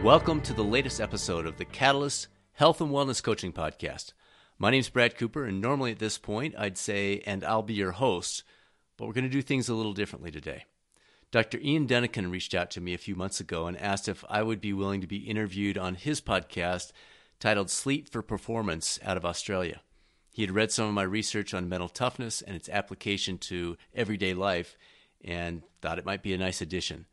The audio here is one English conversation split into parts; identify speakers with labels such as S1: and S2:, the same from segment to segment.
S1: Welcome to the latest episode of the Catalyst Health and Wellness Coaching Podcast. My name's Brad Cooper, and normally at this point I'd say, and I'll be your host, but we're going to do things a little differently today. Dr. Ian Dunican reached out to me a few months ago and asked if I would be willing to be interviewed on his podcast titled Sleep for Performance out of Australia. He had read some of my research on mental toughness and its application to everyday life and thought it might be a nice addition.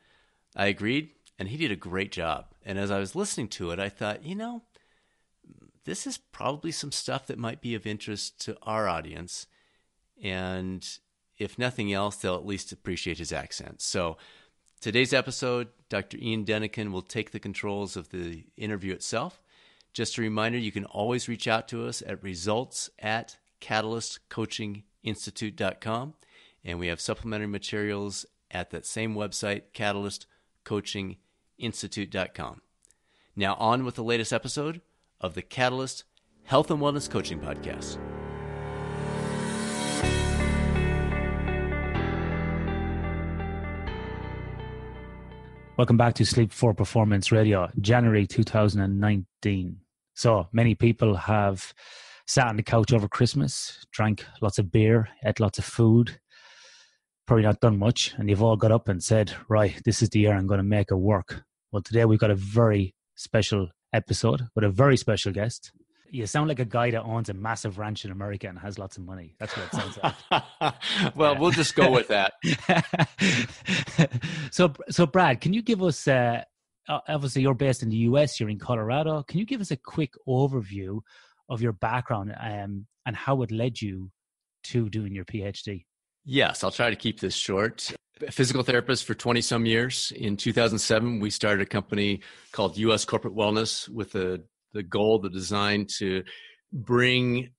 S1: I agreed, and he did a great job. And as I was listening to it, I thought, this is probably some stuff that might be of interest to our audience. And if nothing else, they'll at least appreciate his accent. So today's episode, Dr. Ian Dunican will take the controls of the interview itself. Just a reminder, you can always reach out to us at results@catalystcoachinginstitute.com. And we have supplementary materials at that same website, catalystcoachinginstitute.com. Now on with the latest episode of the Catalyst Health and Wellness Coaching Podcast.
S2: Welcome back to Sleep for Performance Radio, January 2019. So many people have sat on the couch over Christmas, drank lots of beer, ate lots of food, probably not done much, and you've all got up and said, right, this is the year I'm going to make it work. Well, today we've got a very special episode with a very special guest. You sound like a guy that owns a massive ranch in America and has lots of money. That's what it sounds like.
S1: Well, we'll just go with that.
S2: So Brad, can you give us, obviously you're based in the US, you're in Colorado. Can you give us a quick overview of your background and how it led you to doing your PhD?
S1: Yes, I'll try to keep this short. A physical therapist for 20 some years. In 2007, we started a company called US Corporate Wellness with the goal, the design to bring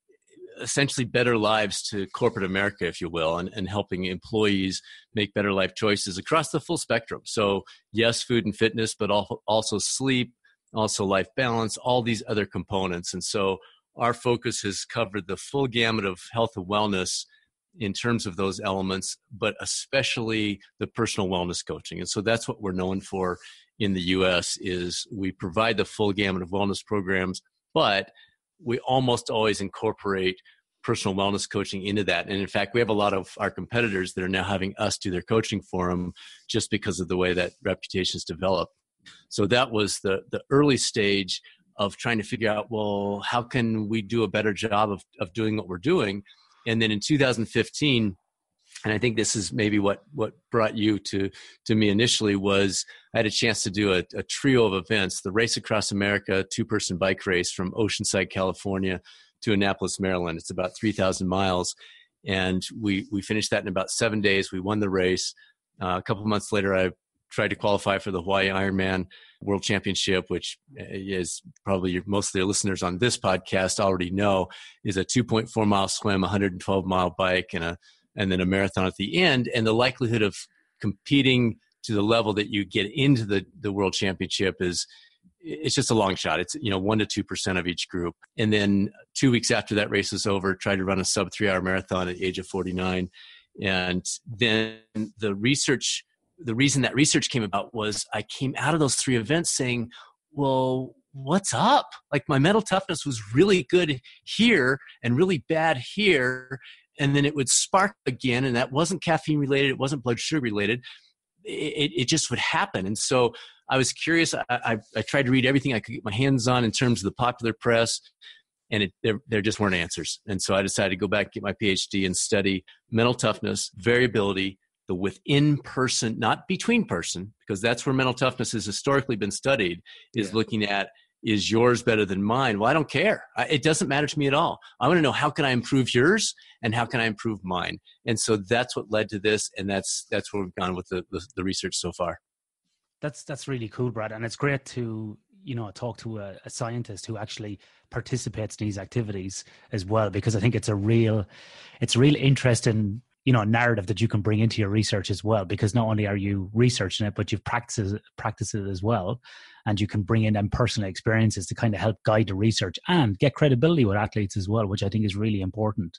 S1: essentially better lives to corporate America, if you will, and helping employees make better life choices across the full spectrum. So yes, food and fitness, but also sleep, also life balance, all these other components. And so our focus has covered the full gamut of health and wellness in terms of those elements, but especially the personal wellness coaching. And so that's what we're known for in the U.S. is we provide the full gamut of wellness programs, but we almost always incorporate personal wellness coaching into that. And in fact, we have a lot of our competitors that are now having us do their coaching for them just because of the way that reputations develop. So that was the early stage of trying to figure out, well, how can we do a better job of doing what we're doing? And then in 2015, and I think this is maybe what brought you to me initially, was I had a chance to do a trio of events, the Race Across America 2-person bike race from Oceanside, California to Annapolis, Maryland. It's about 3,000 miles. And we finished that in about 7 days. We won the race. A couple of months later, I tried to qualify for the Hawaii Ironman World Championship, which is probably most of the listeners on this podcast already know, is a 2.4 mile swim, 112 mile bike, and then a marathon at the end. And the likelihood of competing to the level that you get into the World Championship it's just a long shot. It's 1 to 2% of each group. And then 2 weeks after that race was over, tried to run a sub 3 hour marathon at the age of 49. And then the reason that research came about was I came out of those 3 events saying, well, what's up? Like my mental toughness was really good here and really bad here. And then it would spark again. And that wasn't caffeine related. It wasn't blood sugar related. It just would happen. And so I was curious. I tried to read everything I could get my hands on in terms of the popular press, and there just weren't answers. And so I decided to go back, get my PhD, and study mental toughness, variability, the within person, not between person, because that's where mental toughness has historically been studied, is looking at, is yours better than mine? Well, I don't care. It doesn't matter to me at all. I want to know, how can I improve yours and how can I improve mine? And so that's what led to this. And that's where we've gone with the research so far.
S2: That's really cool, Brad. And it's great to, talk to a scientist who actually participates in these activities as well, because I think it's a real interesting, narrative that you can bring into your research as well, because not only are you researching it, but you've practiced it as well. And you can bring in them personal experiences to kind of help guide the research and get credibility with athletes as well, which I think is really important.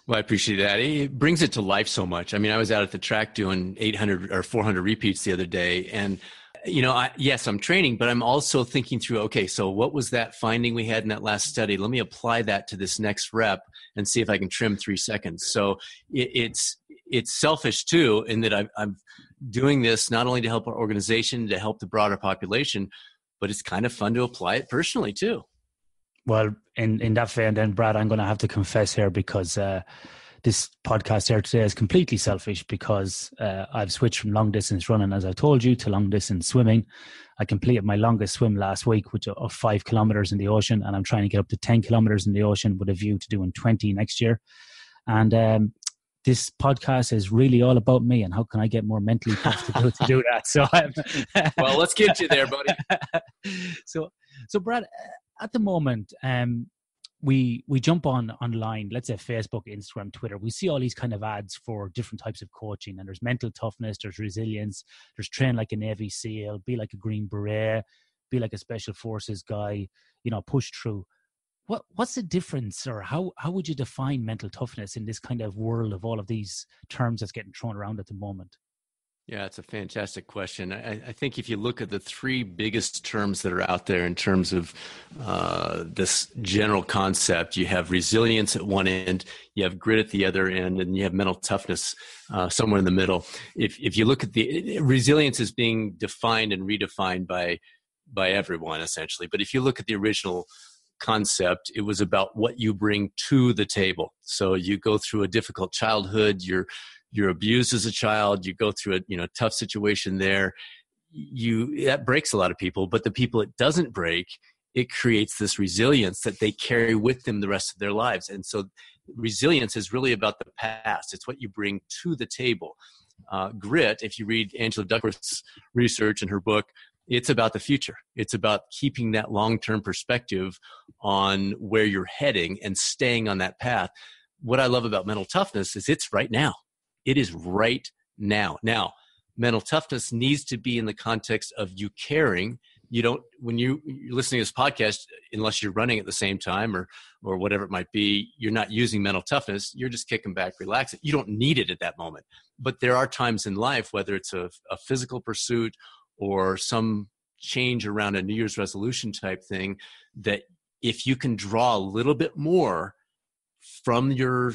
S1: Well, I appreciate that. It brings it to life so much. I mean, I was out at the track doing 800 or 400 repeats the other day, and Yes, I'm training, but I'm also thinking through, okay, so what was that finding we had in that last study? Let me apply that to this next rep and see if I can trim 3 seconds. So it's selfish too, in that I'm doing this not only to help our organization, to help the broader population, but it's kind of fun to apply it personally too.
S2: Well, in that vein, then, Brad, I'm going to have to confess here, because this podcast here today is completely selfish, because I've switched from long distance running, as I told you, to long distance swimming. I completed my longest swim last week, which of 5 kilometers in the ocean, and I'm trying to get up to 10 kilometers in the ocean with a view to doing 20 next year. And this podcast is really all about me, and how can I get more mentally tough to do that? So,
S1: well, let's get you there, buddy.
S2: So Brad, at the moment, we jump online, let's say Facebook, Instagram, Twitter. We see all these kind of ads for different types of coaching, and there's mental toughness, there's resilience, there's train like a Navy SEAL, be like a Green Beret, be like a Special Forces guy, push through. What's the difference, or how would you define mental toughness in this kind of world of all of these terms that's getting thrown around at the moment?
S1: Yeah, it's a fantastic question. I think if you look at the 3 biggest terms that are out there in terms of this general concept, you have resilience at one end, you have grit at the other end, and you have mental toughness somewhere in the middle. If you look at the resilience is being defined and redefined by everyone essentially, but if you look at the original concept, it was about what you bring to the table. So you go through a difficult childhood, you're abused as a child, you go through a tough situation there, that breaks a lot of people, but the people it doesn't break, it creates this resilience that they carry with them the rest of their lives. And so resilience is really about the past. It's what you bring to the table. Grit, if you read Angela Duckworth's research in her book, it's about the future. It's about keeping that long-term perspective on where you're heading and staying on that path. What I love about mental toughness is it's right now. It is right now. Now, mental toughness needs to be in the context of you caring. When you're listening to this podcast, unless you're running at the same time or whatever it might be, you're not using mental toughness. You're just kicking back, relaxing. You don't need it at that moment. But there are times in life, whether it's a physical pursuit or some change around a New Year's resolution type thing, that if you can draw a little bit more from your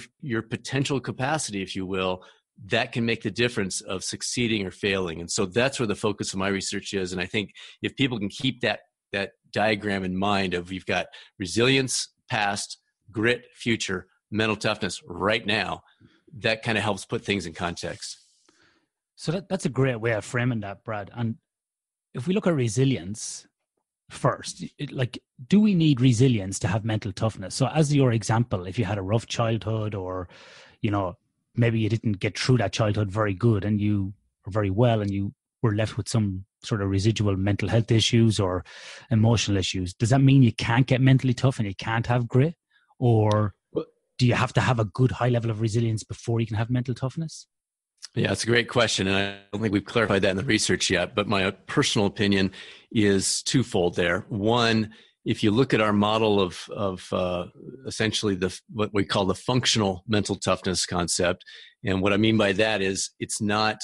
S1: potential capacity, if you will, that can make the difference of succeeding or failing. And so that's where the focus of my research is. And I think if people can keep that diagram in mind of we've got resilience, past, grit, future, mental toughness right now, that kind of helps put things in context.
S2: So that's a great way of framing that, Brad. And if we look at resilience first, do we need resilience to have mental toughness? So as your example, if you had a rough childhood, or, maybe you didn't get through that childhood very good and you were very well, and you were left with some sort of residual mental health issues or emotional issues, does that mean you can't get mentally tough and you can't have grit? Or do you have to have a good high level of resilience before you can have mental toughness?
S1: Yeah, it's a great question. And I don't think we've clarified that in the research yet, but my personal opinion is twofold there. One, if you look at our model of essentially what we call the functional mental toughness concept, and what I mean by that is it's not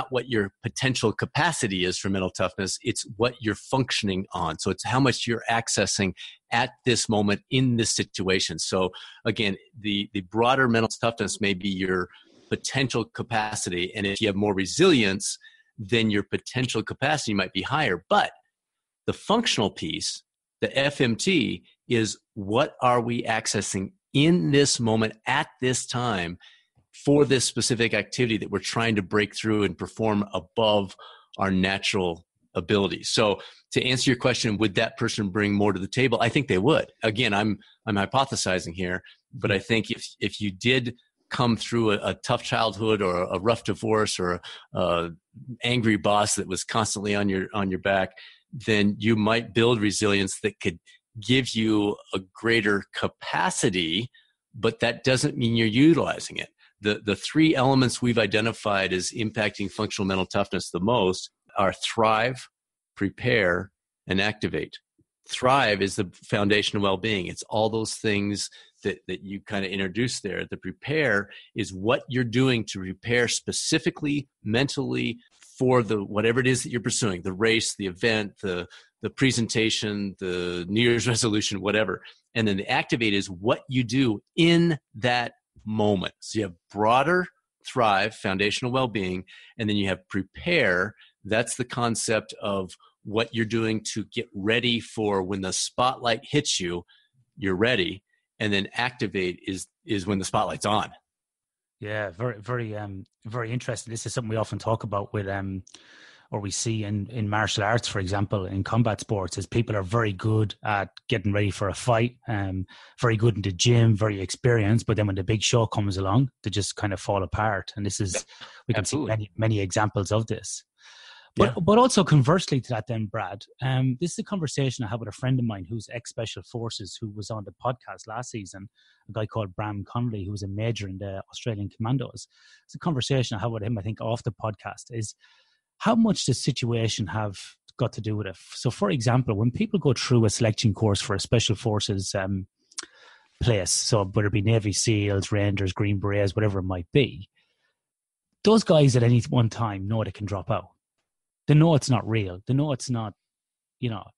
S1: what your potential capacity is for mental toughness, it's what you're functioning on. So it's how much you're accessing at this moment in this situation. So again, the broader mental toughness may be your potential capacity, and if you have more resilience, then your potential capacity might be higher. But the functional piece, the FMT, is what are we accessing in this moment at this time for this specific activity that we're trying to break through and perform above our natural abilities. So to answer your question, would that person bring more to the table? I think they would. Again, I'm hypothesizing here, but I think if you did come through a tough childhood or a rough divorce or a angry boss that was constantly on your back, then you might build resilience that could give you a greater capacity, but that doesn't mean you're utilizing it. The 3 elements we've identified as impacting functional mental toughness the most are thrive, prepare, and activate. Thrive is the foundation of well-being. It's all those things that you kind of introduced there. The prepare is what you're doing to prepare specifically, mentally, for the whatever it is that you're pursuing, the race, the event, the presentation, the New Year's resolution, whatever. And then the activate is what you do in that moment. So you have broader thrive, foundational well-being, and then you have prepare. That's the concept of what you're doing to get ready for when the spotlight hits you, you're ready. And then activate is when the spotlight's on.
S2: Yeah, very, very, very interesting. This is something we often talk about with, or we see in martial arts, for example, in combat sports, is people are very good at getting ready for a fight, very good in the gym, very experienced, but then when the big show comes along, they just kind of fall apart. And this is, we can see many examples of this. But also conversely to that then, Brad, this is a conversation I had with a friend of mine who's ex-Special Forces, who was on the podcast last season, a guy called Bram Connolly, who was a major in the Australian Commandos. It's a conversation I had with him, I think, off the podcast, is how much does situation have got to do with it? So, for example, when people go through a selection course for a Special Forces place, so whether it be Navy SEALs, Rangers, Green Berets, whatever it might be, those guys at any one time know they can drop out. They know it's not real. They know it's not,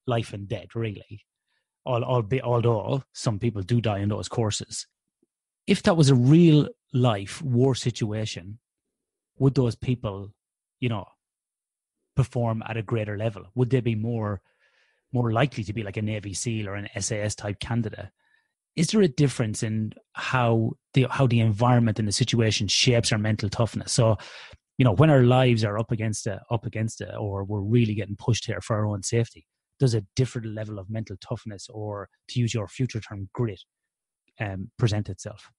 S2: life and death, really. Although some people do die in those courses. If that was a real life war situation, would those people, perform at a greater level? Would they be more likely to be like a Navy SEAL or an SAS type candidate? Is there a difference in how the environment and the situation shapes our mental toughness? So, when our lives are up against it, or we're really getting pushed here for our own safety, does a different level of mental toughness, or to use your future term, grit, present itself?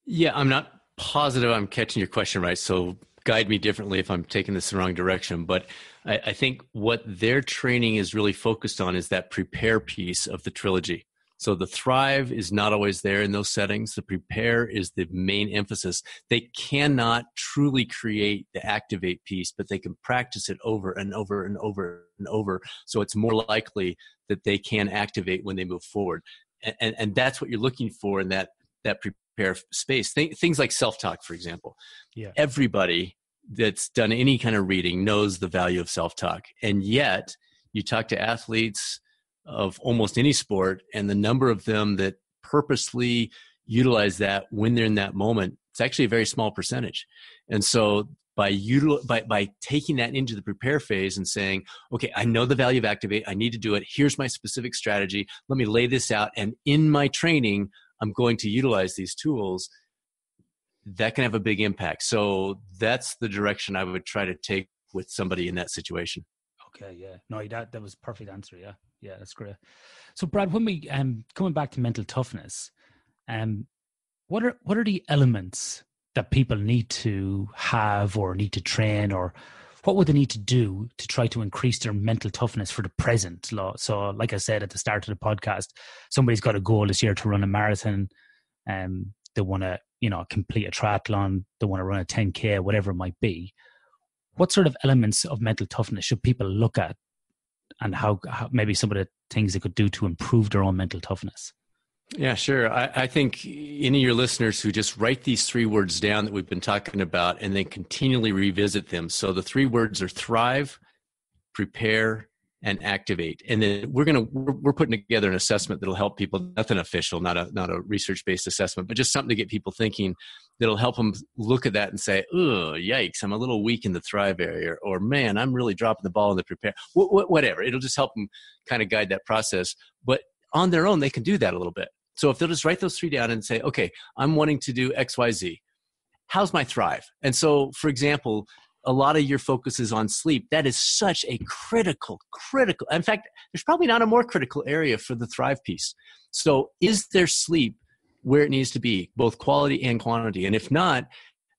S1: Yeah, I'm not positive I'm catching your question right. So guide me differently if I'm taking this the wrong direction. But I think what their training is really focused on is that prepare piece of the trilogy. So the thrive is not always there in those settings. The prepare is the main emphasis. They cannot truly create the activate piece, but they can practice it over and over and over and over. So it's more likely that they can activate when they move forward. And that's what you're looking for in that prepare space. Things like self-talk, for example. Yeah. Everybody that's done any kind of reading knows the value of self-talk. And yet you talk to athletes of almost any sport, and the number of them that purposely utilize that when they're in that moment, it's actually a very small percentage. And so by taking that into the prepare phase and saying, okay, I know the value of activate, I need to do it, here's my specific strategy, let me lay this out, and in my training, I'm going to utilize these tools, that can have a big impact. So that's the direction I would try to take with somebody in that situation.
S2: Okay, yeah. No, that was a perfect answer, yeah. Yeah, that's great. So, Brad, when we coming back to mental toughness, what are the elements that people need to have or need to train, or what would they need to do to try to increase their mental toughness for the present? So, like I said at the start of the podcast, somebody's got a goal this year to run a marathon, they want to, complete a triathlon, they want to run a 10K, whatever it might be. What sort of elements of mental toughness should people look at, and how maybe some of the things they could do to improve their own mental toughness?
S1: Yeah, sure. I think any of your listeners who just write these 3 words down that we've been talking about and then continually revisit them. So the 3 words are thrive, prepare, and activate. And then we're putting together an assessment that'll help people. Nothing official, not a research-based assessment, but just something to get people thinking that'll help them look at that and say, oh, yikes, I'm a little weak in the thrive area, or man, I'm really dropping the ball in the prepare. Whatever. It'll just help them kind of guide that process. But on their own, they can do that a little bit. So if they'll just write those 3 down and say, okay, I'm wanting to do X, Y, Z. How's my thrive? And so, for example, a lot of your focus is on sleep. That is such a critical, in fact, there's probably not a more critical area for the thrive piece. So is their sleep where it needs to be, both quality and quantity? And if not,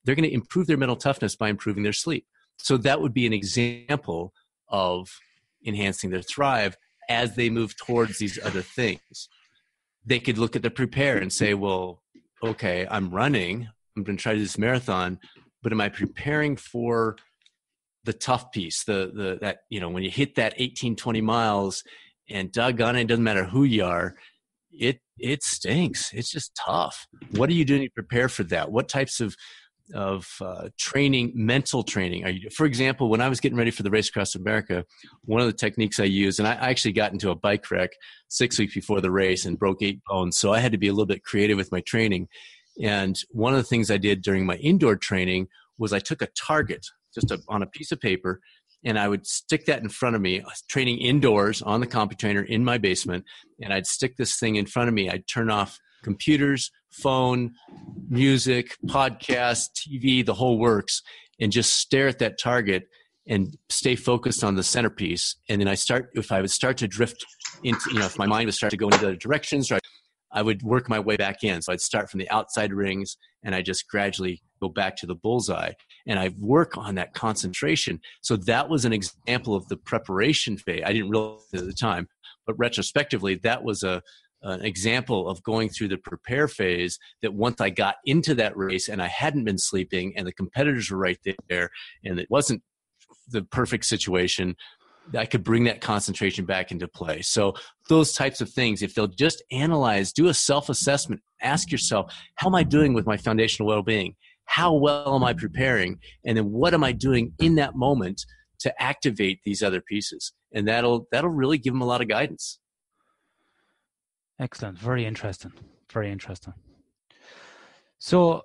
S1: they're going to improve their mental toughness by improving their sleep. So that would be an example of enhancing their thrive as they move towards these other things. They could look at the prepare and say, well, okay, I'm running, I'm going to try this marathon, but am I preparing for the tough piece? That when you hit that 18, 20 miles, and doggone it, doesn't matter who you are, it stinks. It's just tough. What are you doing to prepare for that? What types of training, mental training. For example, when I was getting ready for the race across America, one of the techniques I used, and I actually got into a bike wreck 6 weeks before the race and broke 8 bones. So I had to be a little bit creative with my training. And one of the things I did during my indoor training was I took a target on a piece of paper, and I would stick that in front of me. I was training indoors on the CompuTrainer in my basement, and I'd stick this thing in front of me. I'd turn off computers, phone, music, podcast, TV, the whole works, and just stare at that target and stay focused on the centerpiece. And then if I would start to drift into, if my mind would start to go in other directions, I would work my way back in. So I'd start from the outside rings, and I just gradually go back to the bullseye. And I work on that concentration. So that was an example of the preparation phase. I didn't realize it at the time, but retrospectively, that was an example of going through the prepare phase, that once I got into that race and I hadn't been sleeping and the competitors were right there and it wasn't the perfect situation, I could bring that concentration back into play. So those types of things, if they'll just analyze, do a self-assessment, ask yourself, how am I doing with my foundational well-being? How well am I preparing? And then what am I doing in that moment to activate these other pieces? And that'll really give them a lot of guidance.
S2: Excellent. Very interesting. Very interesting. So,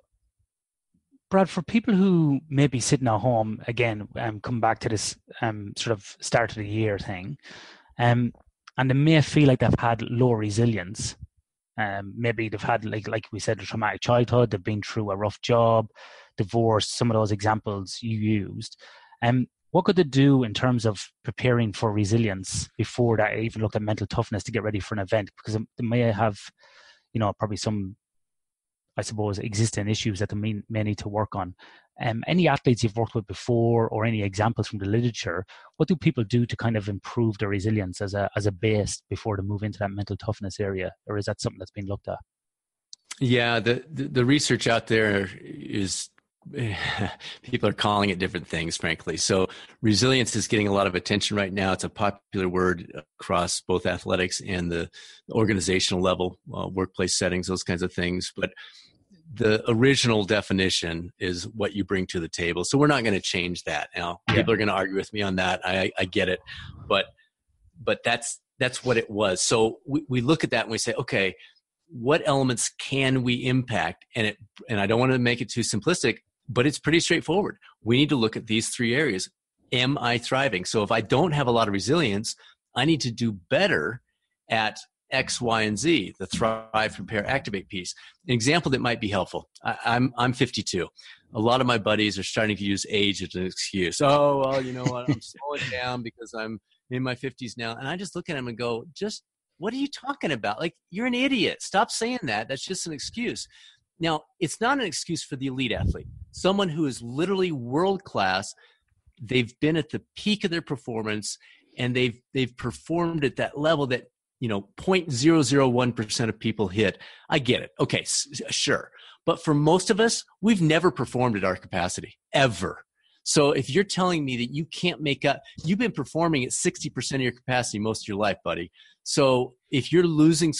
S2: Brad, for people who may be sitting at home, again, come back to this sort of start of the year thing, and they may feel like they've had low resilience. Maybe they've had, like we said, a traumatic childhood, they've been through a rough job, divorce, some of those examples you used. What could they do in terms of preparing for resilience before that, even look at mental toughness to get ready for an event? Because they may have, probably some, I suppose, existing issues that they may need to work on. Any athletes you've worked with before, or any examples from the literature, what do people do to kind of improve their resilience as a base before they move into that mental toughness area? Or is that something that's been looked at?
S1: Yeah, the research out there is, people are calling it different things, frankly. So resilience is getting a lot of attention right now. It's a popular word across both athletics and the organizational level, workplace settings, those kinds of things. But the original definition is what you bring to the table. So we're not going to change that. Now, people are going to argue with me on that. I get it. But that's what it was. So we look at that and we say, okay, what elements can we impact? And I don't want to make it too simplistic, but it's pretty straightforward. We need to look at these 3 areas. Am I thriving? So if I don't have a lot of resilience, I need to do better at X, Y, and Z, the thrive, prepare, activate piece. An example that might be helpful. I'm 52. A lot of my buddies are starting to use age as an excuse. Oh, well, you know what? I'm slowing down because I'm in my 50s now. And I just look at them and go, what are you talking about? Like, you're an idiot. Stop saying that. That's just an excuse. Now, it's not an excuse for the elite athlete. Someone who is literally world-class, they've been at the peak of their performance, and they've performed at that level that 0.001% of people hit. I get it. Okay, sure. But for most of us, we've never performed at our capacity, ever. So if you're telling me that you can't make up, you've been performing at 60% of your capacity most of your life, buddy. So if you're losing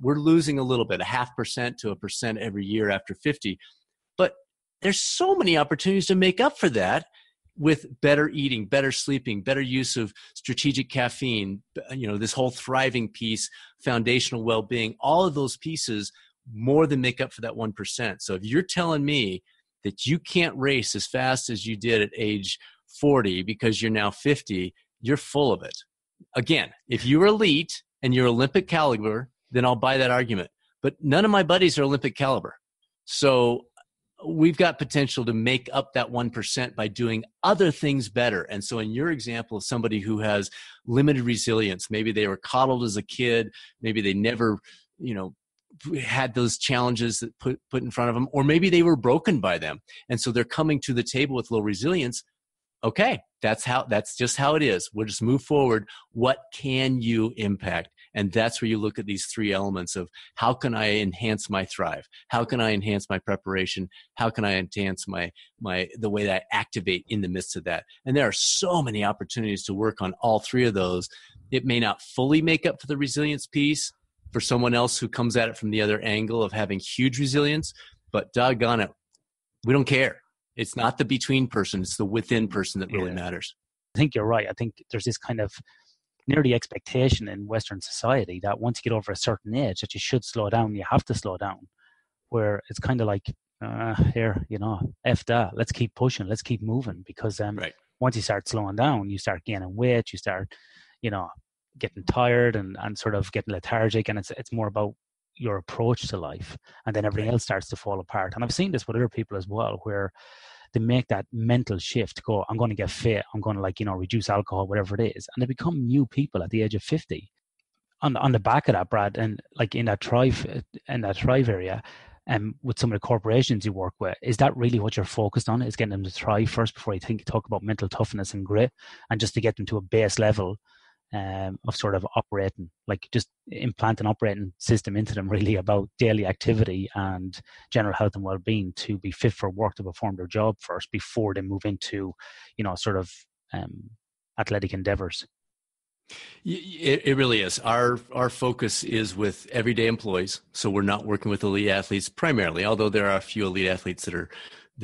S1: we're losing a little bit, 0.5% to 1% every year after 50. But there's so many opportunities to make up for that with better eating, better sleeping, better use of strategic caffeine, this whole thriving piece, foundational well-being, all of those pieces more than make up for that 1%. So if you're telling me that you can't race as fast as you did at age 40 because you're now 50, you're full of it. Again, if you're elite and you're Olympic caliber, then I'll buy that argument. But none of my buddies are Olympic caliber. So we've got potential to make up that 1% by doing other things better. And so in your example of somebody who has limited resilience, maybe they were coddled as a kid, maybe they never, had those challenges that put in front of them, or maybe they were broken by them. And so they're coming to the table with low resilience. Okay, that's just how it is. We'll just move forward. What can you impact? And that's where you look at these 3 elements of how can I enhance my thrive? How can I enhance my preparation? How can I enhance the way that I activate in the midst of that? And there are so many opportunities to work on all 3 of those. It may not fully make up for the resilience piece for someone else who comes at it from the other angle of having huge resilience, but doggone it, we don't care. It's not the between person, it's the within person that really matters.
S2: I think you're right. I think there's this kind of nearly expectation in Western society that once you get over a certain age that you should slow down, you have to slow down, where it's kind of like, here, F that, let's keep pushing, let's keep moving, because once you start slowing down, you start gaining weight, you start, getting tired and sort of getting lethargic, and it's more about your approach to life, and then everything else starts to fall apart. And I've seen this with other people as well, where they make that mental shift, go, I'm going to get fit, I'm going to reduce alcohol, whatever it is, and they become new people at the age of 50. On the back of that, Brad, and like in that thrive area, with some of the corporations you work with, is that really what you're focused on? Is getting them to thrive first before you talk about mental toughness and grit, and just to get them to a base level of sort of operating, like just implant an operating system into them, really about daily activity and general health and well-being, to be fit for work, to perform their job first before they move into, sort of athletic endeavors.
S1: It really is. Our focus is with everyday employees. So we're not working with elite athletes primarily, although there are a few elite athletes that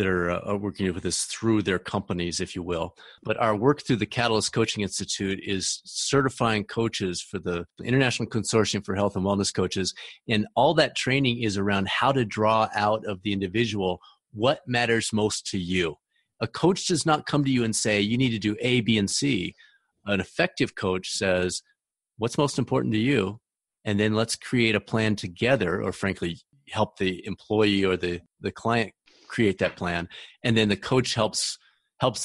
S1: are working with us through their companies, if you will. But our work through the Catalyst Coaching Institute is certifying coaches for the International Consortium for Health and Wellness Coaches. And all that training is around how to draw out of the individual what matters most to you. A coach does not come to you and say, you need to do A, B, and C. An effective coach says, what's most important to you? And then let's create a plan together, or frankly, help the employee or the client create that plan. And then the coach helps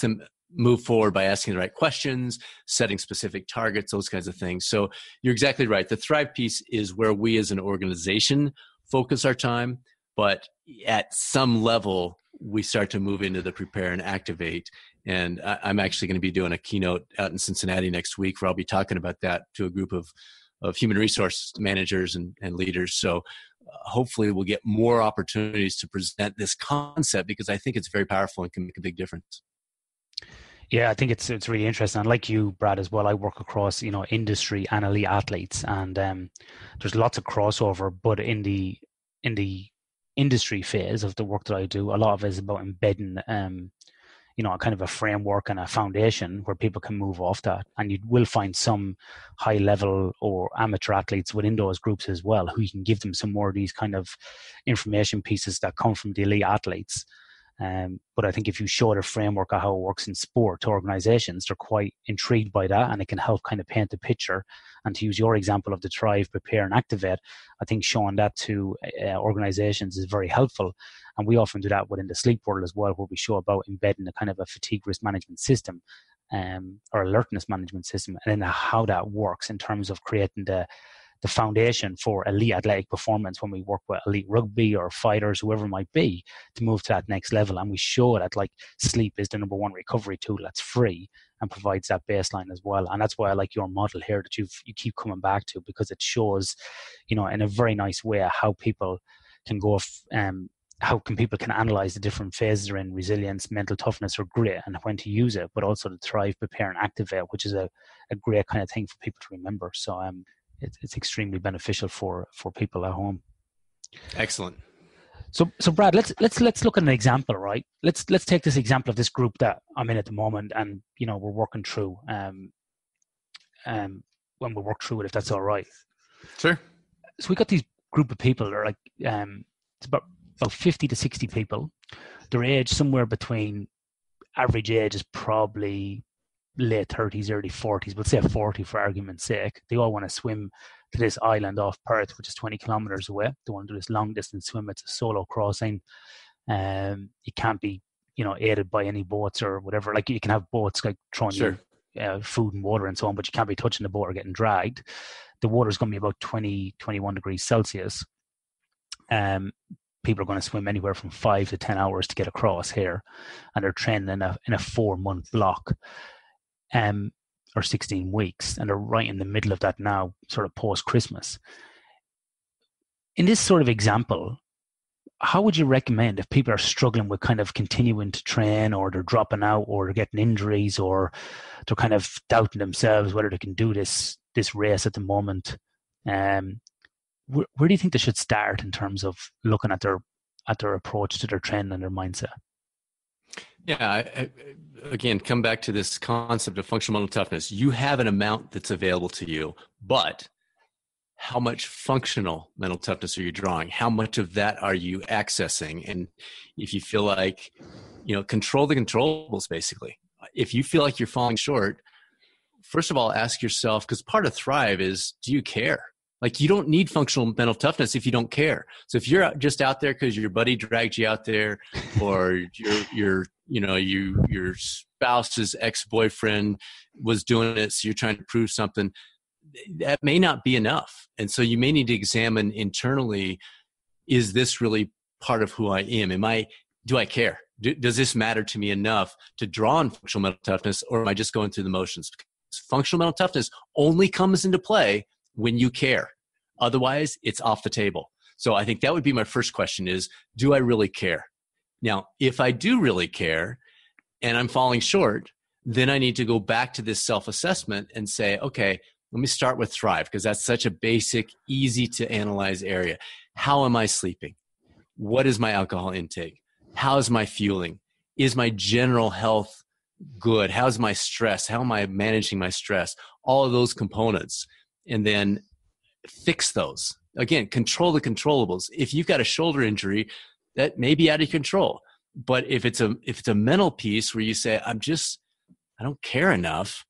S1: them move forward by asking the right questions, setting specific targets, those kinds of things. So you're exactly right. The Thrive piece is where we as an organization focus our time, but at some level, we start to move into the prepare and activate. And I'm actually going to be doing a keynote out in Cincinnati next week, where I'll be talking about that to a group of human resource managers and leaders. So hopefully we'll get more opportunities to present this concept, because I think it's very powerful and can make a big difference.
S2: Yeah, I think it's really interesting. And like you, Brad, as well, I work across, industry and elite athletes, and there's lots of crossover, but in the industry phase of the work that I do, a lot of it is about embedding a kind of a framework and a foundation where people can move off that. And you will find some high level or amateur athletes within those groups as well, who you can give them some more of these kind of information pieces that come from the elite athletes. But I think if you show the framework of how it works in sport to organizations, they're quite intrigued by that, and it can help kind of paint the picture. And to use your example of the Thrive, Prepare and Activate, I think showing that to organizations is very helpful. And we often do that within the sleep world as well, where we show about embedding a kind of a fatigue risk management system or alertness management system, and then how that works in terms of creating the foundation for elite athletic performance when we work with elite rugby or fighters, whoever it might be, to move to that next level. And we show that like sleep is the number one recovery tool that's free and provides that baseline as well. And that's why I like your model here that you keep coming back to, because it shows, in a very nice way how people can go, people can analyze the different phases they're in: resilience, mental toughness, or grit, and when to use it, but also to thrive, prepare, and activate, which is a great kind of thing for people to remember. So it's extremely beneficial for people at home.
S1: Excellent.
S2: So Brad, let's look at an example, right? Let's take this example of this group that I'm in at the moment, and we're working through when we work through it, if that's all right.
S1: Sure.
S2: So we got these group of people that are like it's about 50 to 60 people. Their age somewhere between, average age is probably late 30s, early 40s, but say 40 for argument's sake. They all want to swim to this island off Perth, which is 20 kilometers away. They want to do this long distance swim. It's a solo crossing. You can't be, aided by any boats or whatever. Like, you can have boats like throwing you food and water and so on, but you can't be touching the boat or getting dragged. The water is going to be about 20, 21 degrees Celsius. People are going to swim anywhere from 5 to 10 hours to get across here, and they're training in a 4-month block. Or 16 weeks, and they're right in the middle of that now, sort of post-Christmas. In this sort of example, how would you recommend, if people are struggling with kind of continuing to train, or they're dropping out, or they're getting injuries, or they're kind of doubting themselves whether they can do this race at the moment, where do you think they should start in terms of looking at their approach to their training and their mindset?
S1: Yeah. Again, come back to this concept of functional mental toughness. You have an amount that's available to you, but how much functional mental toughness are you drawing? How much of that are you accessing? And if you feel like, control the controllables, basically. If you feel like you're falling short, first of all, ask yourself, because part of Thrive is, do you care? Like, you don't need functional mental toughness if you don't care. So if you're just out there because your buddy dragged you out there, or your spouse's ex-boyfriend was doing it, so you're trying to prove something, that may not be enough. And so you may need to examine internally, is this really part of who I am? Do I care? Does this matter to me enough to draw on functional mental toughness, or am I just going through the motions? Because functional mental toughness only comes into play when you care. Otherwise, it's off the table. So I think that would be my first question is, do I really care? Now, if I do really care and I'm falling short, then I need to go back to this self-assessment and say, okay, let me start with Thrive, because that's such a basic, easy to analyze area. How am I sleeping? What is my alcohol intake? How's my fueling? Is my general health good? How's my stress? How am I managing my stress? All of those components. And then fix those. Again, control the controllables. If you've got a shoulder injury, that may be out of control. But if it's a mental piece where you say, I don't care enough,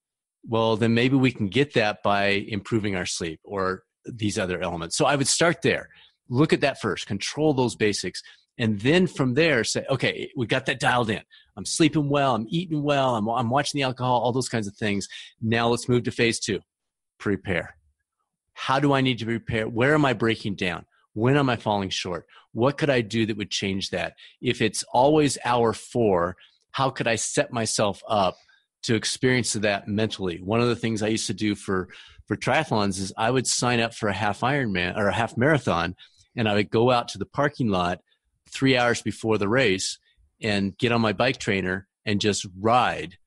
S1: well, then maybe we can get that by improving our sleep or these other elements. So I would start there. Look at that first, control those basics. And then from there say, okay, we got that dialed in. I'm sleeping well, I'm eating well, I'm watching the alcohol, all those kinds of things. Now let's move to phase 2, prepare. How do I need to prepare? Where am I breaking down? When am I falling short? What could I do that would change that? If it's always hour 4, how could I set myself up to experience that mentally? One of the things I used to do for triathlons is I would sign up for a half Ironman or a half marathon, and I would go out to the parking lot 3 hours before the race and get on my bike trainer and just ride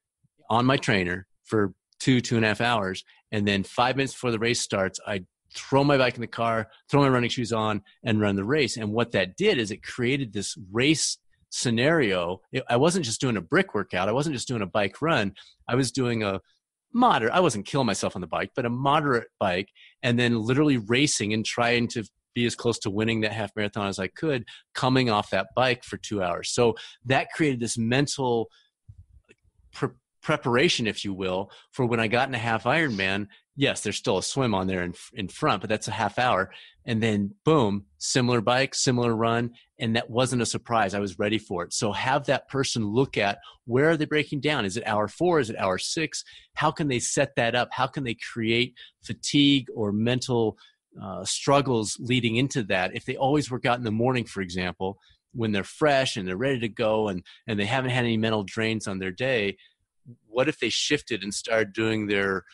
S1: on my trainer for 2.5 hours. And then 5 minutes before the race starts, I throw my bike in the car, throw my running shoes on, and run the race. And what that did is it created this race scenario. I wasn't just doing a brick workout. I wasn't just doing a bike run. I was doing a moderate, I wasn't killing myself on the bike, but a moderate bike, and then literally racing and trying to be as close to winning that half marathon as I could, coming off that bike for 2 hours. So that created this mental preparation, if you will, for when I got in a half Ironman. Yes, there's still a swim on there in front, but that's a half hour. And then boom, similar bike, similar run. And that wasn't a surprise. I was ready for it. So have that person look at, where are they breaking down? Is it hour 4? Is it hour 6? How can they set that up? How can they create fatigue or mental struggles leading into that? If they always work out in the morning, for example, when they're fresh and they're ready to go and they haven't had any mental drains on their day, what if they shifted and started doing their,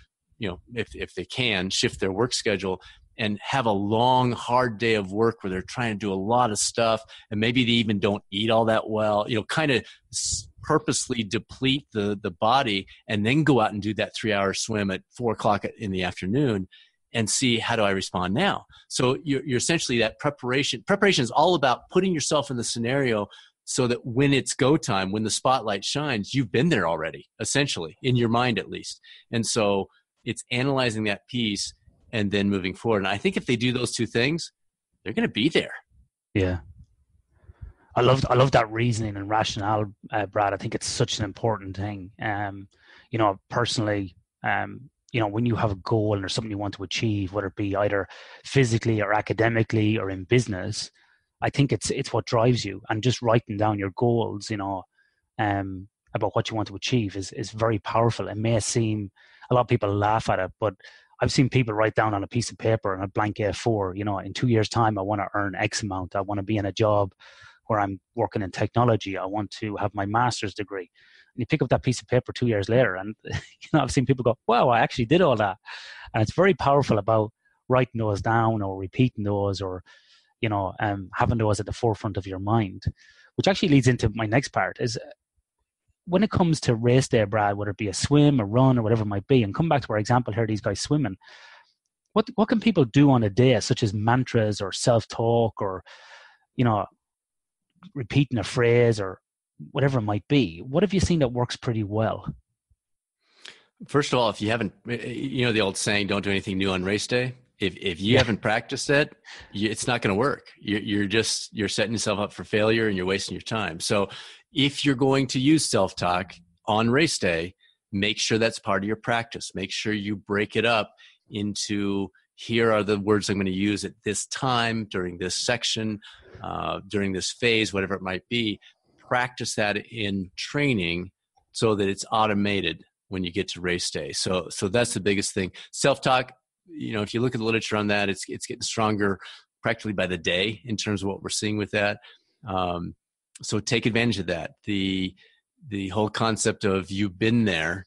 S1: if they can, shift their work schedule and have a long, hard day of work where they're trying to do a lot of stuff, and maybe they even don't eat all that well, kind of purposely deplete the body, and then go out and do that 3-hour swim at 4:00 in the afternoon and see, how do I respond now? So you're essentially, that preparation is all about putting yourself in the scenario so that when it's go time, when the spotlight shines, you've been there already, essentially, in your mind at least. And so it's analyzing that piece and then moving forward. And I think if they do those two things, they're going to be there.
S2: Yeah. I love that reasoning and rationale, Brad. I think it's such an important thing. Personally, when you have a goal and there's something you want to achieve, whether it be either physically or academically or in business, I think it's what drives you. And just writing down your goals, about what you want to achieve is very powerful. It may seem, a lot of people laugh at it, but I've seen people write down on a piece of paper on a blank A4, in 2 years' time, I want to earn X amount. I want to be in a job where I'm working in technology. I want to have my master's degree. And you pick up that piece of paper 2 years later, and I've seen people go, wow, I actually did all that. And it's very powerful about writing those down or repeating those, or having those at the forefront of your mind, which actually leads into my next part. Is when it comes to race day, Brad, whether it be a swim, a run, or whatever it might be, and come back to our example here, these guys swimming, what can people do on a day, such as mantras or self-talk, or repeating a phrase, or whatever it might be. What have you seen that works pretty well?
S1: First of all, if you haven't, the old saying, don't do anything new on race day. If you haven't practiced it, it's not going to work. You're setting yourself up for failure and you're wasting your time. So if you're going to use self-talk on race day, make sure that's part of your practice. Make sure you break it up into, here are the words I'm going to use at this time, during this section, during this phase, whatever it might be. Practice that in training so that it's automated when you get to race day. So that's the biggest thing. Self-talk, if you look at the literature on that, it's getting stronger practically by the day in terms of what we're seeing with that. So take advantage of that. The whole concept of you've been there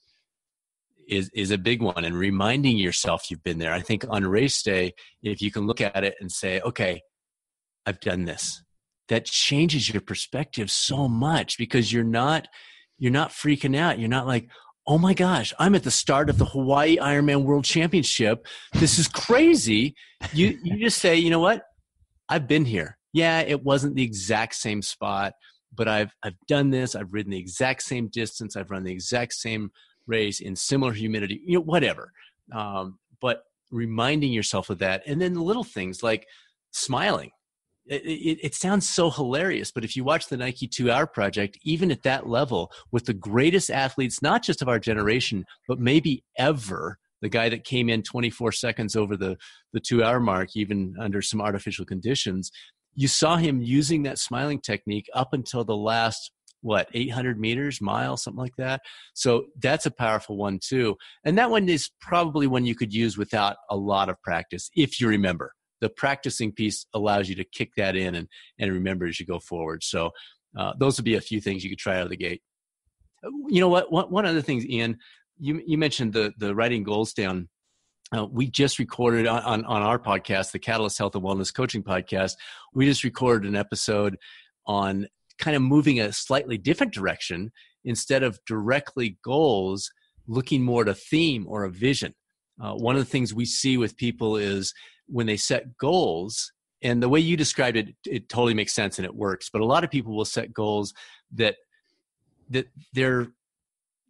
S1: is a big one, and reminding yourself you've been there. I think on race day, if you can look at it and say, okay, I've done this, that changes your perspective so much, because you're not freaking out. You're not like, oh my gosh, I'm at the start of the Hawaii Ironman World Championship. This is crazy. You just say, you know what? I've been here. Yeah, it wasn't the exact same spot, but I've done this. I've ridden the exact same distance. I've run the exact same race in similar humidity, whatever. But reminding yourself of that. And then the little things like smiling. It sounds so hilarious, but if you watch the Nike 2 Hour Project, even at that level, with the greatest athletes, not just of our generation, but maybe ever, the guy that came in 24 seconds over the 2 hour mark, even under some artificial conditions, you saw him using that smiling technique up until the last, 800 meters, mile, something like that. So that's a powerful one too. And that one is probably one you could use without a lot of practice, if you remember. The practicing piece allows you to kick that in and remember as you go forward. So those would be a few things you could try out of the gate. You know what? One other thing, Ian, you mentioned the writing goals down. We just recorded on our podcast, the Catalyst Health and Wellness Coaching Podcast. We just recorded an episode on kind of moving a slightly different direction. Instead of directly goals, looking more at a theme or a vision. One of the things we see with people is when they set goals, and the way you described it, it totally makes sense and it works. But a lot of people will set goals that they're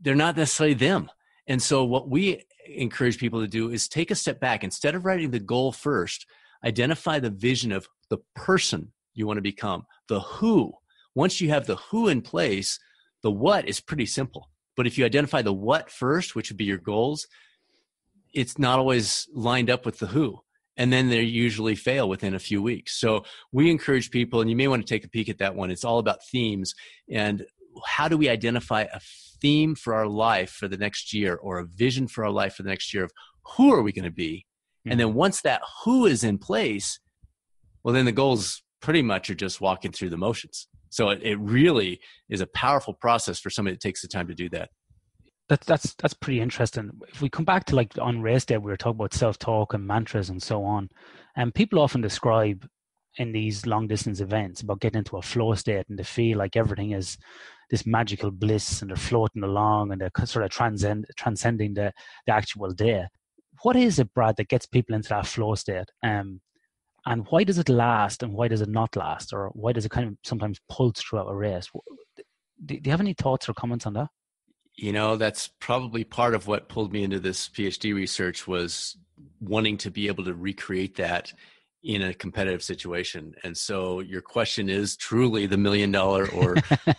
S1: not necessarily them. And so what we encourage people to do is take a step back. Instead of writing the goal first, identify the vision of the person you want to become, the who. Once you have the who in place, the what is pretty simple. But if you identify the what first, which would be your goals, it's not always lined up with the who. And then they usually fail within a few weeks. So we encourage people, and you may want to take a peek at that one. It's all about themes. And how do we identify a theme for our life for the next year, or a vision for our life for the next year of who are we going to be? And then once that who is in place, well, then the goals pretty much are just walking through the motions. So it really is a powerful process for somebody that takes the time to do that.
S2: That's pretty interesting. If we come back to like on race day, we were talking about self-talk and mantras and so on. And people often describe in these long distance events about getting into a flow state, and they feel like everything is this magical bliss and they're floating along and they're sort of transcending the actual day. What is it, Brad, that gets people into that flow state? And why does it last and why does it not last? Or why does it kind of sometimes pulse throughout a race? Do you have any thoughts or comments on that?
S1: That's probably part of what pulled me into this PhD research, was wanting to be able to recreate that in a competitive situation. And so your question is truly the $1 million or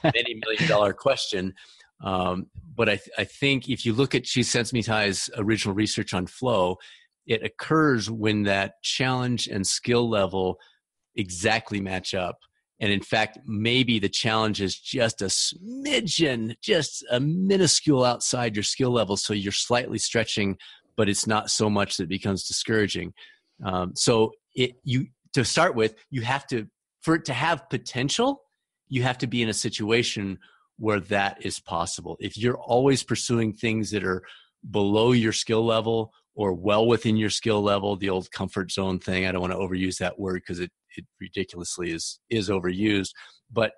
S1: many $1 million question. But I think if you look at Csikszentmihalyi's original research on flow, it occurs when that challenge and skill level exactly match up. And in fact, maybe the challenge is just a smidgen, just a minuscule outside your skill level. So you're slightly stretching, but it's not so much that it becomes discouraging. So to start with, for it to have potential, you have to be in a situation where that is possible. If you're always pursuing things that are below your skill level or well within your skill level, the old comfort zone thing, I don't want to overuse that word because it ridiculously is overused, but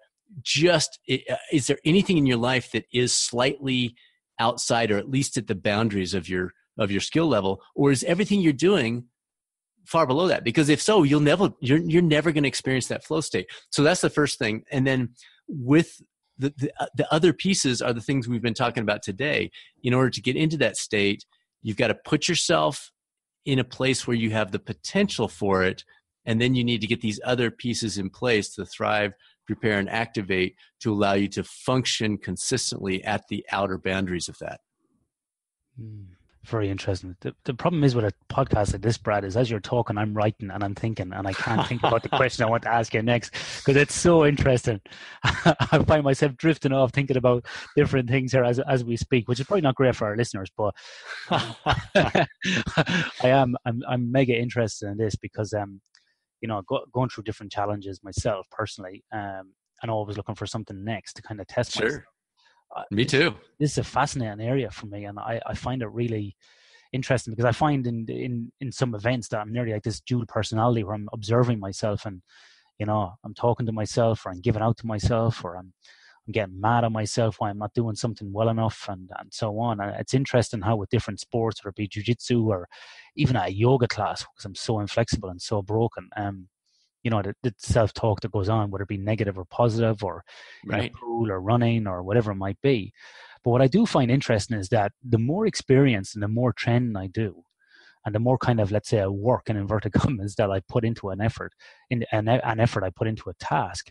S1: is there anything in your life that is slightly outside or at least at the boundaries of your skill level, or is everything you're doing far below that? Because if so, you're never going to experience that flow state. So that's the first thing. And then with the other pieces are the things we've been talking about today. In order to get into that state, you've got to put yourself in a place where you have the potential for it. And then you need to get these other pieces in place to thrive, prepare, and activate to allow you to function consistently at the outer boundaries of that.
S2: Very interesting. The problem is with a podcast like this, Brad, is as you're talking, I'm writing and I'm thinking, and I can't think about the question I want to ask you next because it's so interesting. I find myself drifting off thinking about different things here as we speak, which is probably not great for our listeners, but I'm mega interested in this because going through different challenges myself personally, and always looking for something next to kind of test myself.
S1: Me too.
S2: This is a fascinating area for me, and I find it really interesting because I find in some events that I'm nearly like this dual personality where I'm observing myself and, I'm talking to myself or I'm giving out to myself or I'm getting mad at myself why I'm not doing something well enough and so on. And it's interesting how with different sports, whether it be jiu-jitsu or even at a yoga class, because I'm so inflexible and so broken, the self-talk that goes on, whether it be negative or positive or in a pool or running or whatever it might be. But what I do find interesting is that the more experience and the more training I do, and the more kind of, let's say, a work in inverted commas that I put into an effort I put into a task,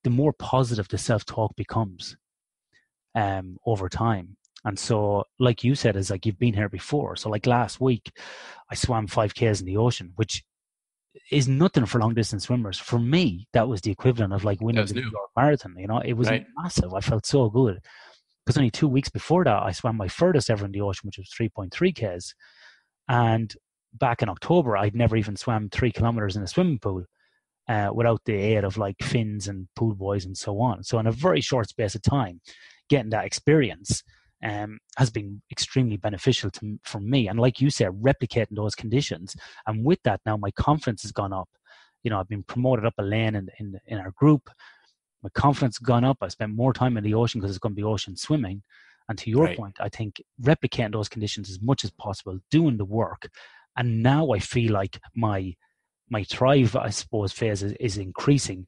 S2: the more positive the self-talk becomes over time. And so, like you said, is like you've been here before. So like last week, I swam 5Ks in the ocean, which is nothing for long distance swimmers. For me, that was the equivalent of like winning the New York Marathon. It was massive. I felt so good because only 2 weeks before that, I swam my furthest ever in the ocean, which was 3.3 Ks. And back in October, I'd never even swam 3 kilometers in a swimming pool without the aid of like fins and pool boys and so on. So in a very short space of time, getting that experience has been extremely beneficial for me. And like you said, replicating those conditions. And with that, now my confidence has gone up. I've been promoted up a lane in our group. My confidence has gone up. I spent more time in the ocean because it's going to be ocean swimming. And to your point, I think replicating those conditions as much as possible, doing the work. And now I feel like my thrive, I suppose, phase is increasing.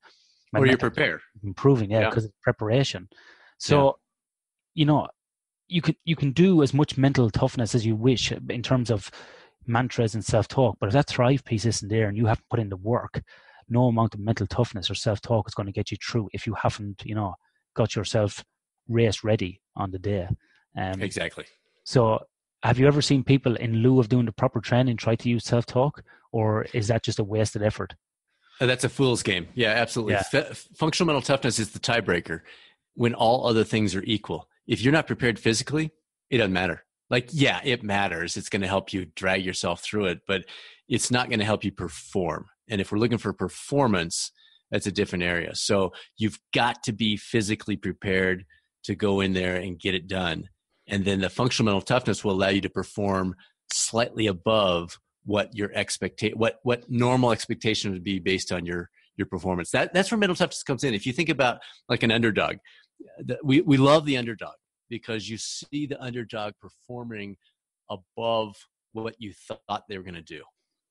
S1: Or you're prepared.
S2: Improving, because of preparation. So, you can do as much mental toughness as you wish in terms of mantras and self-talk, but if that thrive piece isn't there and you haven't put in the work, no amount of mental toughness or self-talk is going to get you through if you haven't, got yourself race ready on the day.
S1: Exactly.
S2: So have you ever seen people in lieu of doing the proper training try to use self-talk, or is that just a wasted effort?
S1: That's a fool's game. Yeah, absolutely. Yeah. Functional mental toughness is the tiebreaker when all other things are equal. If you're not prepared physically, it doesn't matter. It matters. It's going to help you drag yourself through it, but it's not going to help you perform. And if we're looking for performance, that's a different area. So you've got to be physically prepared to go in there and get it done. And then the functional mental toughness will allow you to perform slightly above what your what normal expectation would be based on your performance. That's where mental toughness comes in. If you think about like an underdog, we love the underdog because you see the underdog performing above what you thought they were going to do.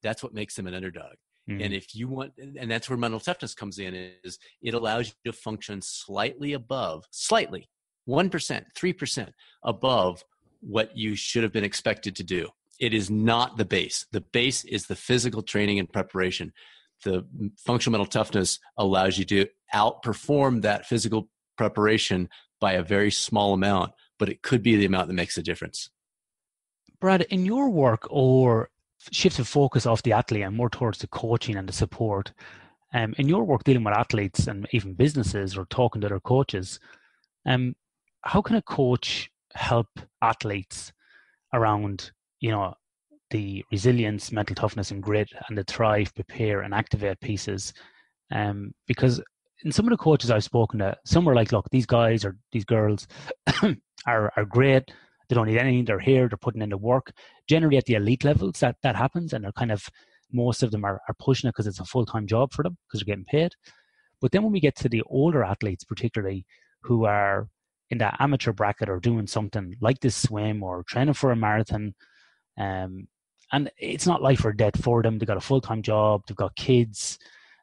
S1: That's what makes them an underdog. Mm-hmm. And if you want, and that's where mental toughness comes in, is it allows you to function slightly, 1%, 3% above what you should have been expected to do. It is not the base. The base is the physical training and preparation. The functional mental toughness allows you to outperform that physical preparation by a very small amount, but it could be the amount that makes a difference.
S2: Brad, in your work, or shift of focus off the athlete and more towards the coaching and the support, in your work dealing with athletes and even businesses or talking to their coaches, how can a coach help athletes around, the resilience, mental toughness and grit and the thrive, prepare and activate pieces? Because in some of the coaches I've spoken to, some were like, look, these guys or these girls are great. They don't need anything. They're here. They're putting in the work. Generally at the elite levels, that happens. And they're kind of, most of them are pushing it because it's a full-time job for them because they're getting paid. But then when we get to the older athletes, particularly who are in that amateur bracket or doing something like this swim or training for a marathon, and it's not life or death for them. They've got a full-time job. They've got kids.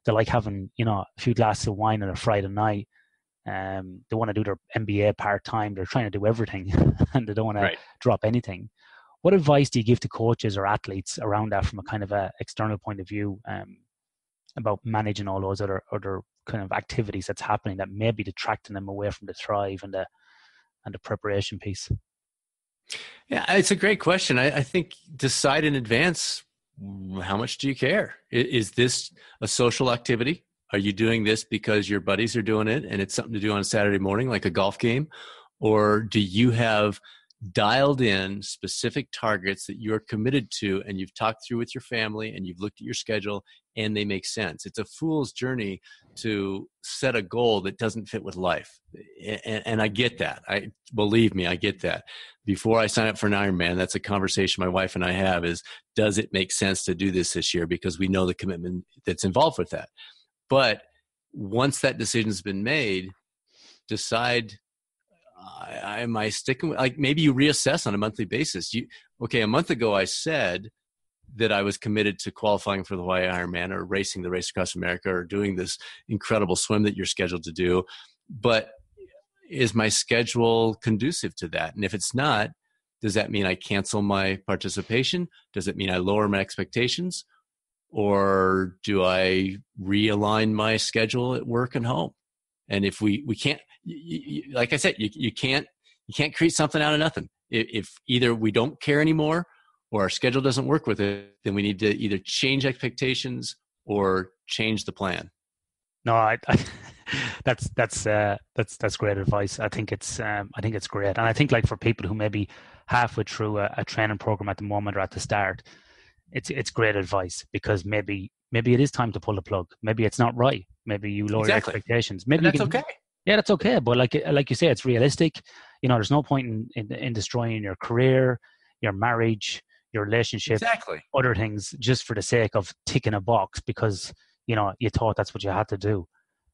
S2: They like having, a few glasses of wine on a Friday night. They want to do their MBA part-time. They're trying to do everything and they don't want to
S1: Right.
S2: drop anything. What advice do you give to coaches or athletes around that from a kind of a external point of view, about managing all those other kind of activities that's happening that may be detracting them away from the thrive and the preparation piece?
S1: Yeah, it's a great question. I think decide in advance, how much do you care? Is this a social activity? Are you doing this because your buddies are doing it and it's something to do on a Saturday morning, like a golf game? Or do you have dialed in specific targets that you're committed to and you've talked through with your family and you've looked at your schedule and they make sense? It's a fool's journey to set a goal that doesn't fit with life. And I get that. Believe me, I get that. Before I sign up for an Ironman, that's a conversation my wife and I have is, does it make sense to do this year? Because we know the commitment that's involved with that. But once that decision's been made, decide, am I sticking with, like, maybe you reassess on a monthly basis. Okay, a month ago I said that I was committed to qualifying for the Hawaii Ironman or racing the Race Across America or doing this incredible swim that you're scheduled to do. But is my schedule conducive to that? And if it's not, does that mean I cancel my participation? Does it mean I lower my expectations? Or do I realign my schedule at work and home? And if we can't, like I said, you can't create something out of nothing. If either we don't care anymore or our schedule doesn't work with it, then we need to either change expectations or change the plan.
S2: No, that's great advice. I think it's great, and I think, like, for people who may be halfway through a training program at the moment or at the start, it's great advice, because maybe it is time to pull the plug. Maybe it's not right. Maybe you lower your expectations. Maybe
S1: that's okay.
S2: Yeah, that's okay. But like you say, it's realistic. There's no point in destroying your career, your marriage, your relationship, other things, just for the sake of ticking a box because you thought that's what you had to do.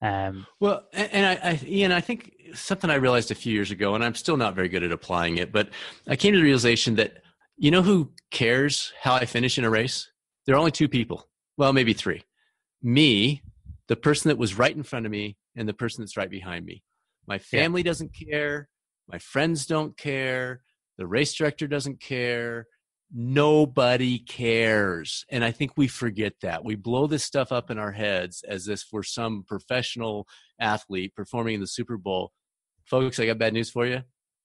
S1: Well, and Ian, I think something I realized a few years ago, and I'm still not very good at applying it, but I came to the realization that, who cares how I finish in a race? There are only two people. Well, maybe three. Me, the person that was right in front of me, and the person that's right behind me. My family doesn't care. My friends don't care. The race director doesn't care. Nobody cares. And I think we forget that. We blow this stuff up in our heads as if we're some professional athlete performing in the Super Bowl. Folks, I got bad news for you.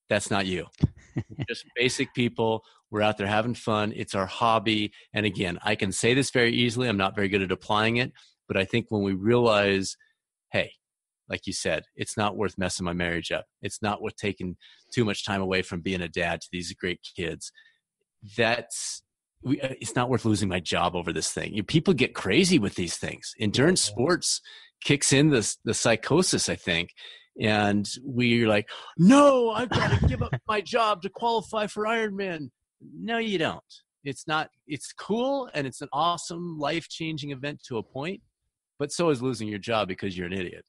S1: That's not you. Just basic people. We're out there having fun. It's our hobby. And again, I can say this very easily. I'm not very good at applying it. But I think when we realize, hey, like you said, it's not worth messing my marriage up. It's not worth taking too much time away from being a dad to these great kids. It's not worth losing my job over this thing. People get crazy with these things. Endurance sports kicks in the psychosis, I think. And we're like, no, I've got to give up my job to qualify for Ironman. No, you don't. It's cool. And it's an awesome life-changing event to a point, but so is losing your job because you're an idiot.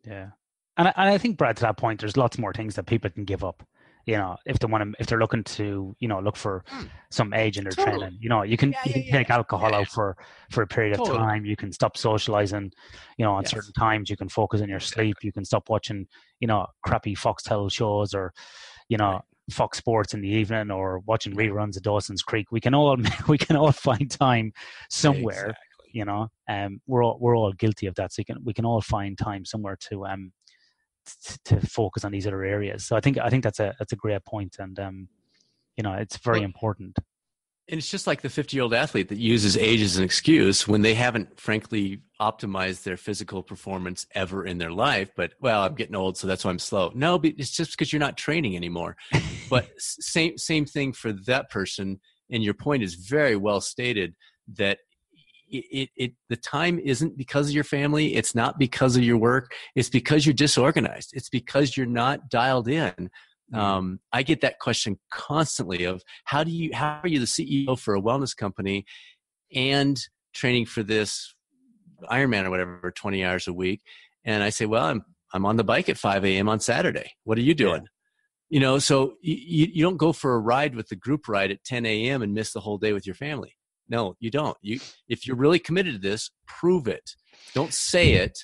S2: Yeah. And I think, Brad, to that point, there's lots more things that people can give up. If they're looking to, look for some age in their training, you can take alcohol out for a period of time. You can stop socializing, on certain times. You can focus on your sleep. You can stop watching, crappy Foxtel shows or, Fox Sports in the evening or watching reruns of Dawson's Creek. We can all find time somewhere. We're all guilty of that. So we can all find time somewhere to focus on these other areas. So I think that's a great point, and it's very important.
S1: And it's just like the 50-year-old athlete that uses age as an excuse when they haven't, frankly, optimized their physical performance ever in their life. But, well, I'm getting old, so that's why I'm slow. No, but it's just because you're not training anymore. But same thing for that person. And your point is very well stated that the time isn't because of your family. It's not because of your work. It's because you're disorganized. It's because you're not dialed in. I get that question constantly of how are you the CEO for a wellness company and training for this Ironman or whatever 20 hours a week? And I say, well, I'm on the bike at 5 a.m. on Saturday. What are you doing? So you don't go for a ride with the group ride at 10 a.m. and miss the whole day with your family. No, you don't. If you're really committed to this, prove it. Don't say it,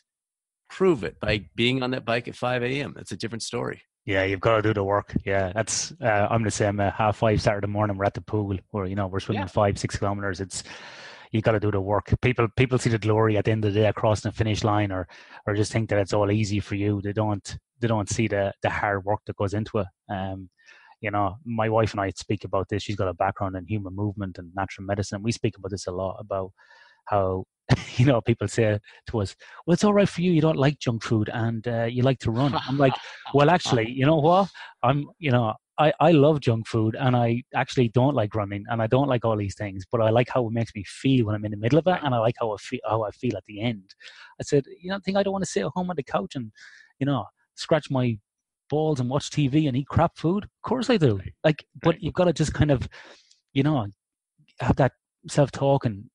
S1: Prove it by being on that bike at 5 a.m. That's a different story.
S2: Yeah, you've got to do the work. Yeah, that's I'm the same. 5:30 Saturday morning, we're at the pool, or we're swimming 5-6 kilometers. It's you got to do the work. People see the glory at the end of the day crossing the finish line, or just think that it's all easy for you. They don't see the hard work that goes into it. My wife and I speak about this. She's got a background in human movement and natural medicine. We speak about this a lot, about how people say to us, well, it's all right for you. You don't like junk food and you like to run. I'm like, well, actually, you know what? I love junk food and I actually don't like running and I don't like all these things, but I like how it makes me feel when I'm in the middle of it, and I like how I feel at the end. I said, I think I don't want to sit at home on the couch and, scratch my balls and watch TV and eat crap food. Of course I do. But you've got to just kind of, have that self-talk and,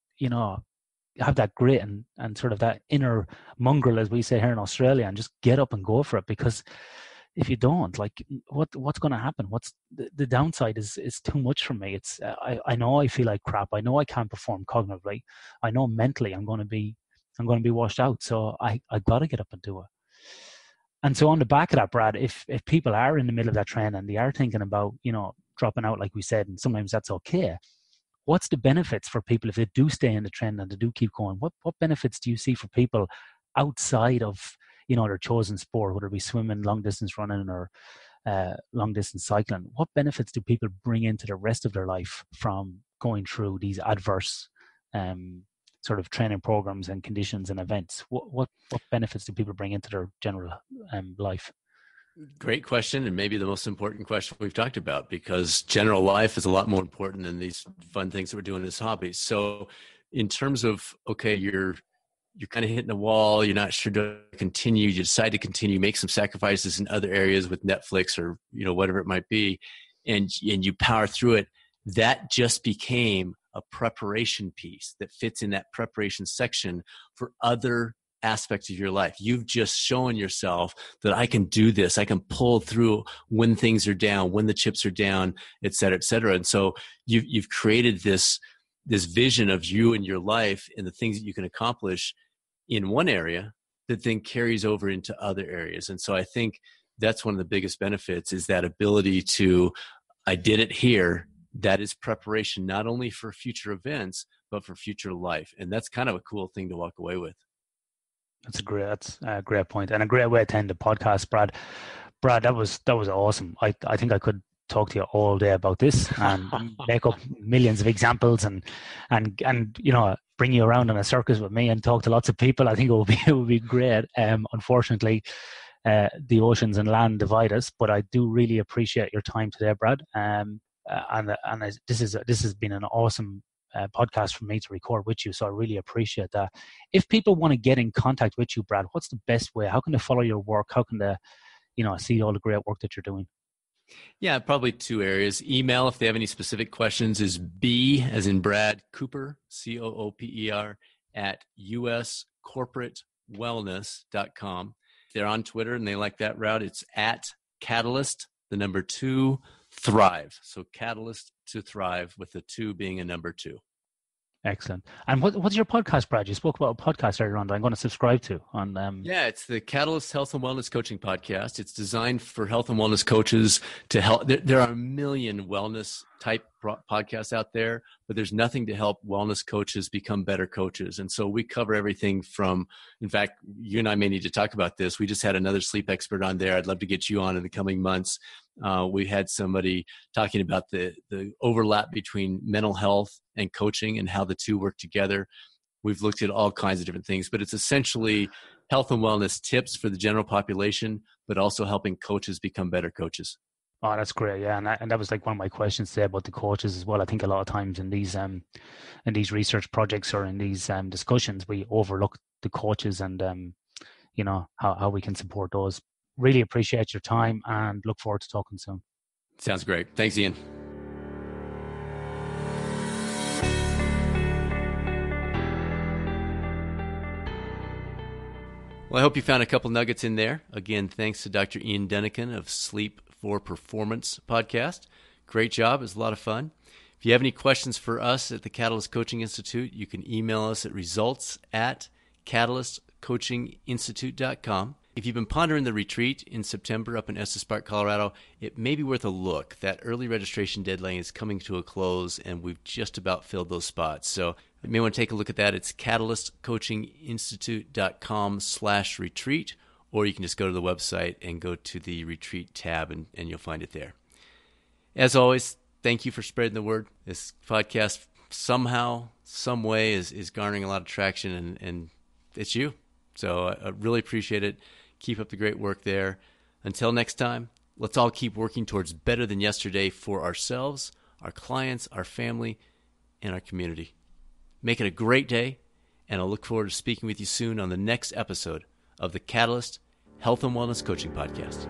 S2: have that grit and sort of that inner mongrel, as we say here in Australia, and just get up and go for it. Because if you don't, what's going to happen? What's the downside is too much for me. It's I know I feel like crap. I know I can't perform cognitively. I know mentally I'm going to be washed out. So I got to get up and do it. And so on the back of that, Brad, if people are in the middle of that trend and they are thinking about, dropping out, like we said, and sometimes that's okay. What's the benefits for people if they do stay in the trend and they do keep going? What benefits do you see for people outside of, their chosen sport, whether it be swimming, long distance running, or long distance cycling? What benefits do people bring into the rest of their life from going through these adverse sort of training programs and conditions and events? What benefits do people bring into their general life?
S1: Great question, and maybe the most important question we've talked about, because general life is a lot more important than these fun things that we're doing as hobbies. So in terms of, okay, you're kind of hitting a wall, you're not sure to continue, you decide to continue, make some sacrifices in other areas with Netflix or, whatever it might be, and you power through it. That just became a preparation piece that fits in that preparation section for other aspects of your life. You've just shown yourself that I can do this. I can pull through when things are down, when the chips are down, et cetera, et cetera. And so you've created this vision of you and your life and the things that you can accomplish in one area that then carries over into other areas. And so I think that's one of the biggest benefits, is that ability to, I did it here. That is preparation, not only for future events, but for future life. And that's kind of a cool thing to walk away with.
S2: That's a great point, and a great way to end the podcast, Brad. Brad, that was awesome. I think I could talk to you all day about this and make up millions of examples and bring you around on a circus with me and talk to lots of people. I think it would be great. Unfortunately, the oceans and land divide us, but I do really appreciate your time today, Brad. This has been an awesome podcast for me to record with you, so I really appreciate that. If people want to get in contact with you, Brad, what's the best way? How can they follow your work? How can they, see all the great work that you're doing?
S1: Yeah, probably two areas. Email, if they have any specific questions, is B as in Brad Cooper, COOPER, at uscorporatewellness.com. If they're on Twitter and they like that route, it's at Catalyst, the number 2, Thrive. So Catalyst to Thrive, with the 2 being a number 2.
S2: Excellent. And what's your podcast, Brad? You spoke about a podcast earlier on that I'm going to subscribe to.
S1: Yeah, it's the Catalyst Health and Wellness Coaching Podcast. It's designed for health and wellness coaches to help. There are a million wellness type podcasts out there, but there's nothing to help wellness coaches become better coaches. And so we cover everything from, in fact, you and I may need to talk about this. We just had another sleep expert on there. I'd love to get you on in the coming months. We had somebody talking about the overlap between mental health and coaching and how the two work together. We've looked at all kinds of different things, but it's essentially health and wellness tips for the general population, but also helping coaches become better coaches.
S2: Oh, that's great. Yeah. And that was like one of my questions today about the coaches as well. I think a lot of times in these research projects or in these discussions, we overlook the coaches and, how we can support those. Really appreciate your time and look forward to talking soon.
S1: Sounds great. Thanks, Ian. Well, I hope you found a couple nuggets in there. Again, thanks to Dr. Ian Dunican of Sleep for Performance podcast. Great job. It was a lot of fun. If you have any questions for us at the Catalyst Coaching Institute, you can email us at results@catalystcoaching.com. catalystcoachinginstitute.com. If you've been pondering the retreat in September up in Estes Park, Colorado, it may be worth a look. That early registration deadline is coming to a close, and we've just about filled those spots. So you may want to take a look at that. It's catalystcoachinginstitute.com/retreat, or you can just go to the website and go to the retreat tab, and you'll find it there. As always, thank you for spreading the word. This podcast somehow, some way is garnering a lot of traction, and it's you. So I really appreciate it. Keep up the great work there. Until next time, let's all keep working towards better than yesterday for ourselves, our clients, our family, and our community. Make it a great day, and I'll look forward to speaking with you soon on the next episode of the Catalyst Health and Wellness Coaching Podcast.